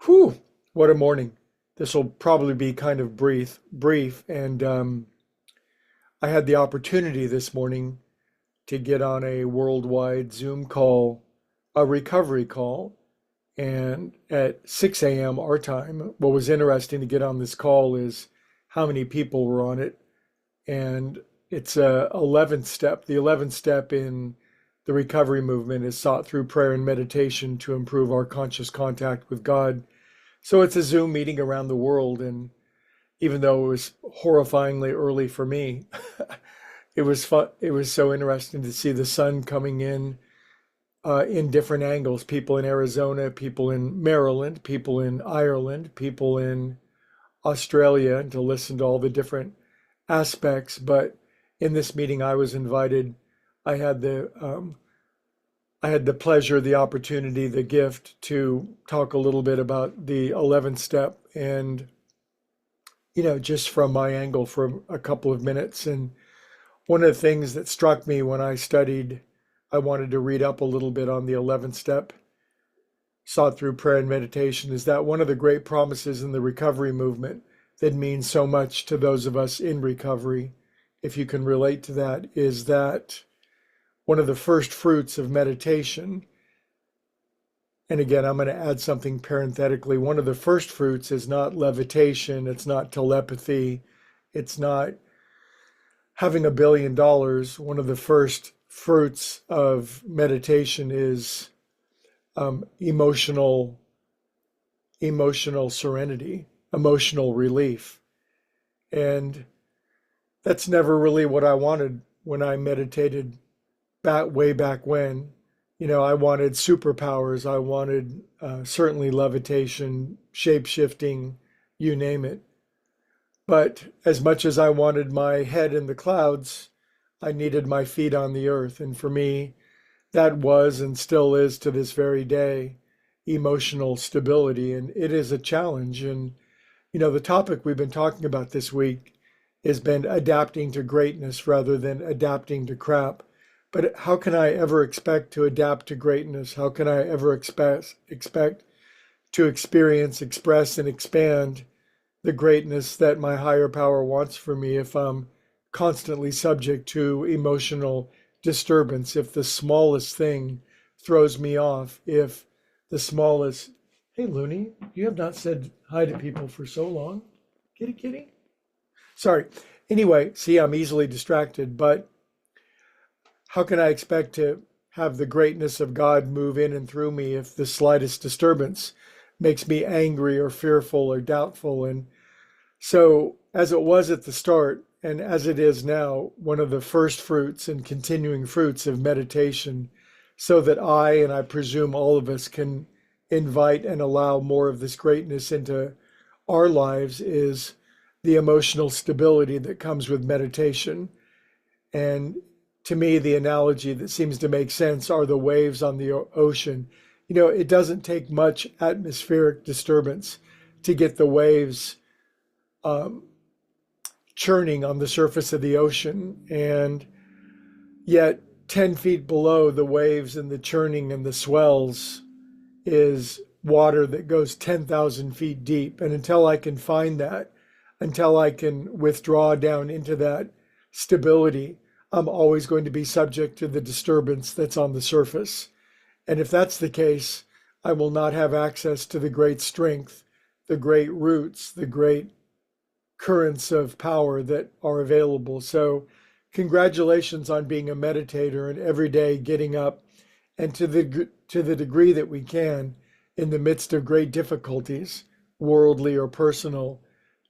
Whew, what a morning. This will probably be kind of brief. And I had the opportunity this morning to get on a worldwide Zoom call, a recovery call. And at 6 a.m. our time, what was interesting to get on this call is how many people were on it. And it's a 11th step. The 11th step in the recovery movement is sought through prayer and meditation to improve our conscious contact with God. So it's a Zoom meeting around the world, and even though it was horrifyingly early for me, it was fun. It was so interesting to see the sun coming in different angles. People in Arizona, people in Maryland, people in Ireland, people in Australia, and to listen to all the different aspects. But in this meeting, I was invited. I had the I had the pleasure, the opportunity, the gift to talk a little bit about the 11th step and, just from my angle for a couple of minutes. And one of the things that struck me when I studied, I wanted to read up a little bit on the 11th step, sought through prayer and meditation, is that one of the great promises in the recovery movement that means so much to those of us in recovery, if you can relate to that, is that one of the first fruits of meditation, and again, I'm going to add something parenthetically, one of the first fruits is not levitation, it's not telepathy, it's not having $1 billion. One of the first fruits of meditation is emotional serenity, emotional relief. And that's never really what I wanted when I meditated way back when. I wanted superpowers. I wanted certainly levitation, shape shifting, you name it. But as much as I wanted my head in the clouds, I needed my feet on the earth. And for me, that was and still is to this very day emotional stability. And it is a challenge. And, the topic we've been talking about this week has been adapting to greatness rather than adapting to crap. But how can I ever expect to adapt to greatness? How can I ever expect to experience, express, and expand the greatness that my higher power wants for me if I'm constantly subject to emotional disturbance, if the smallest thing throws me off, if the smallest, hey Looney, you have not said hi to people for so long. Kitty, kitty. Sorry. Anyway, see, I'm easily distracted, but how can I expect to have the greatness of God move in and through me if the slightest disturbance makes me angry or fearful or doubtful? And so, as it was at the start, and as it is now, one of the first fruits and continuing fruits of meditation, so that and I presume all of us, can invite and allow more of this greatness into our lives, is the emotional stability that comes with meditation. And to me, the analogy that seems to make sense are the waves on the ocean. It doesn't take much atmospheric disturbance to get the waves churning on the surface of the ocean. And yet 10 feet below the waves and the churning and the swells is water that goes 10,000 feet deep. And until I can find that, until I can withdraw down into that stability, I'm always going to be subject to the disturbance that's on the surface. And if that's the case, I will not have access to the great strength, the great roots, the great currents of power that are available. So congratulations on being a meditator and every day getting up, and to the degree that we can, in the midst of great difficulties, worldly or personal,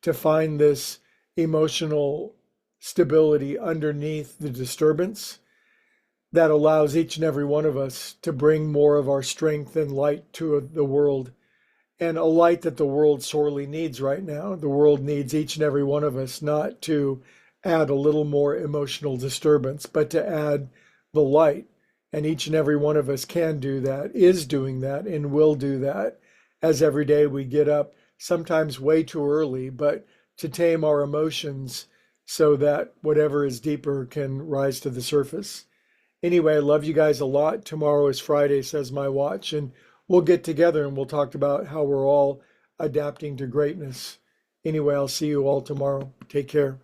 to find this emotional stability underneath the disturbance that allows each and every one of us to bring more of our strength and light to the world, and a light that the world sorely needs right now. The world needs each and every one of us not to add a little more emotional disturbance, but to add the light. And each and every one of us can do that, is doing that, and will do that as every day we get up, sometimes way too early, but to tame our emotions so that whatever is deeper can rise to the surface. Anyway, I love you guys a lot. Tomorrow is Friday, says my watch, and we'll get together and we'll talk about how we're all adapting to greatness. Anyway, I'll see you all tomorrow. Take care.